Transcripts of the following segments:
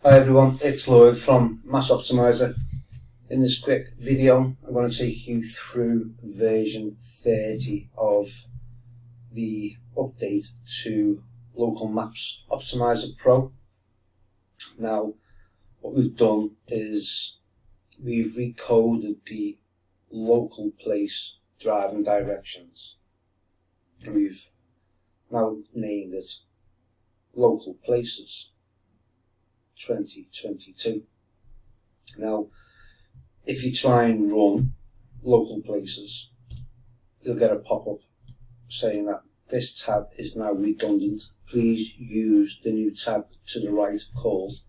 Hi everyone, it's Lloyd from Mass Optimizer. In this quick video, I'm going to take you through version 30 of the update to Local Maps Optimizer Pro. Now, what we've done is we've recoded the local place driving directions. And we've now named it Local Places 2022. Now, if you try and run Local Places, you'll get a pop-up saying that this tab is now redundant. Please use the new tab to the right called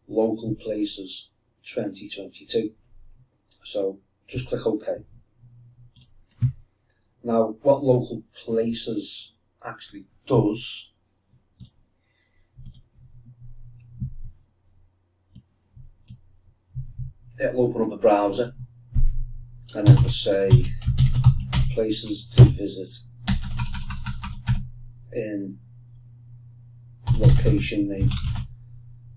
Local Places 2022. So just click OK. Now, what Local Places actually does, it'll open up a browser and it will say places to visit in location name.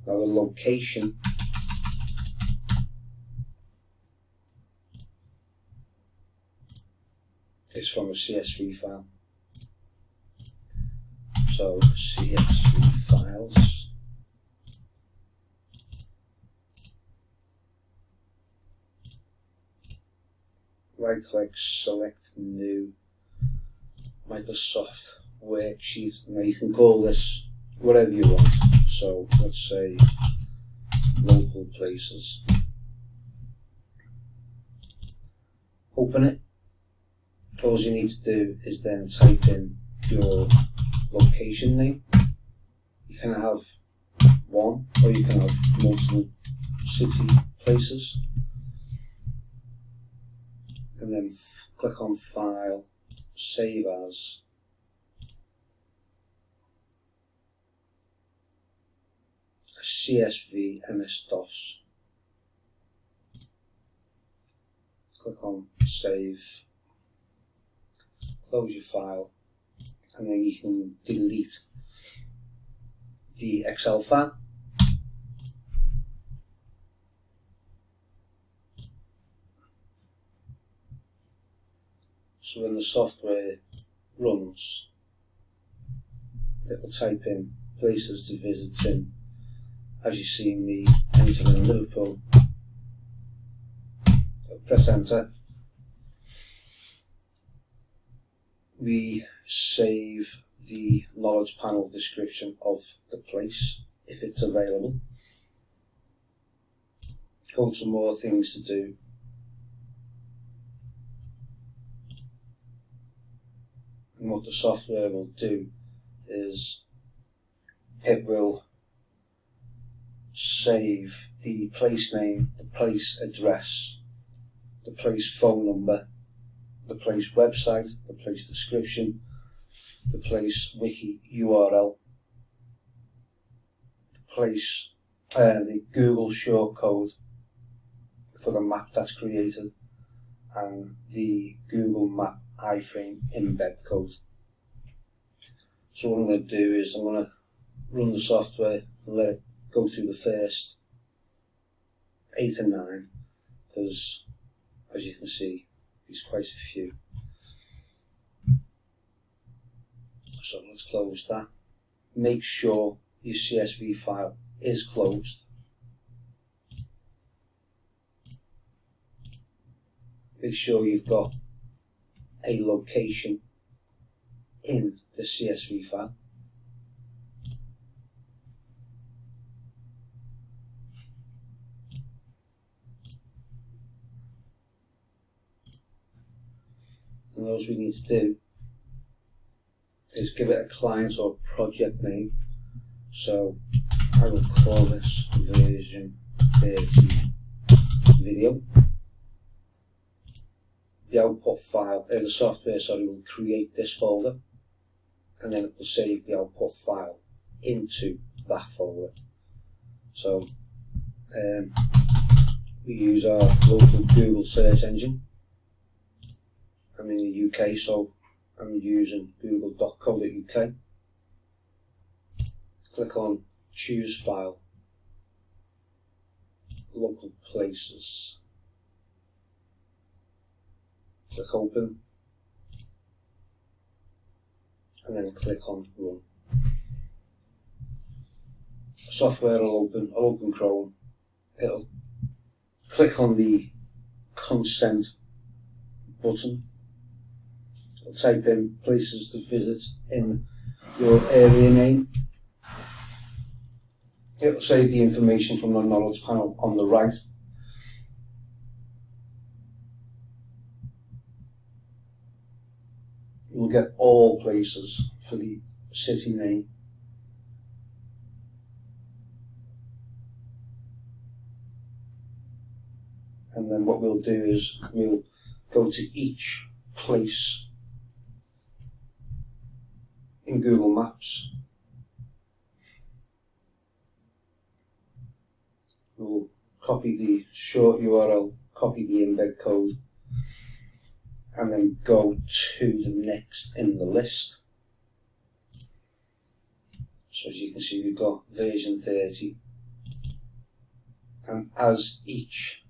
Now the location is from a CSV file. So CSV files. Right click, select new Microsoft worksheet. Now you can call this whatever you want. So let's say Local Places. Open it. All you need to do is then type in your location name. You can have one or you can have multiple city places. And then click on File, Save As, CSV MS-DOS. Click on Save, close your file, and then you can delete the Excel file. So when the software runs, it will type in places to visit in. As you see me entering Liverpool, I'll press enter. We save the knowledge panel description of the place if it's available. Go to more things to do. And what the software will do is it will save the place name, the place address, the place phone number, the place website, the place description, the place Wiki URL, the place, the Google shortcode for the map that's created, and the Google Map iFrame Embed Code. So what I'm going to do is I'm going to run the software and let it go through the first 8 and 9, because as you can see there's quite a few. So let's close that. Make sure your CSV file is closed. Make sure you've got a location in the CSV file. And all we need to do is give it a client or project name. So I will call this version 30 video. The output file, the software, will create this folder, and then it will save the output file into that folder. So we use our local Google search engine. I'm in the UK, so I'm using google.co.uk. Click on Choose File, local places. Click open and then click on run. Software will open Chrome. It'll click on the consent button. It'll type in places to visit in your area name. It'll save the information from the knowledge panel on the right. You'll get all places for the city name. And then what we'll do is we'll go to each place in Google Maps. We'll copy the short URL, copy the embed code, and then go to the next in the list. So as you can see, we've got version 30, and as each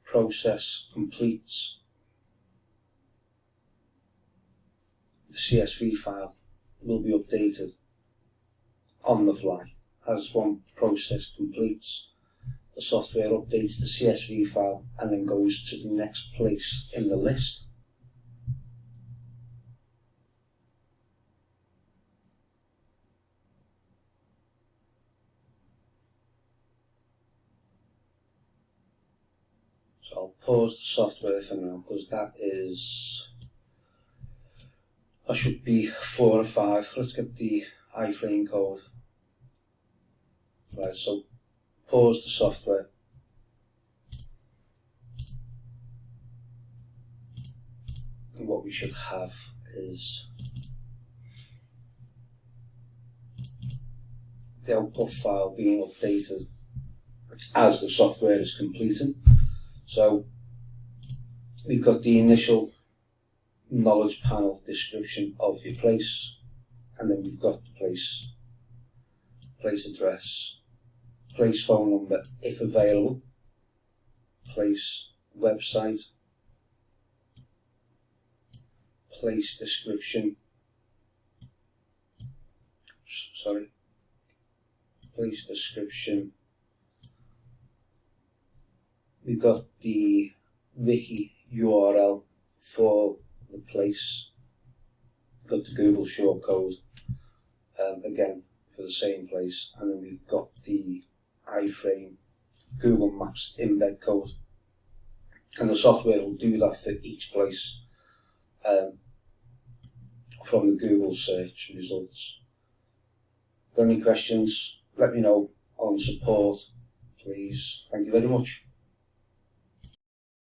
process completes, the CSV file will be updated on the fly. As one process completes, the software updates the CSV file and then goes to the next place in the list. So I'll pause the software for now because that should be 4 or 5. Let's get the iFrame code. Right, so pause the software. And what we should have is the output file being updated as the software is completing. So we've got the initial knowledge panel description of your place, and then we've got the place address, place phone number if available, place website, place description, we've got the Wiki URL for the place, we've got the Google shortcode, again for the same place, and then we've got the iFrame Google Maps embed code, and the software will do that for each place from the Google search results. If you've got any questions, let me know on support, please. Thank you very much.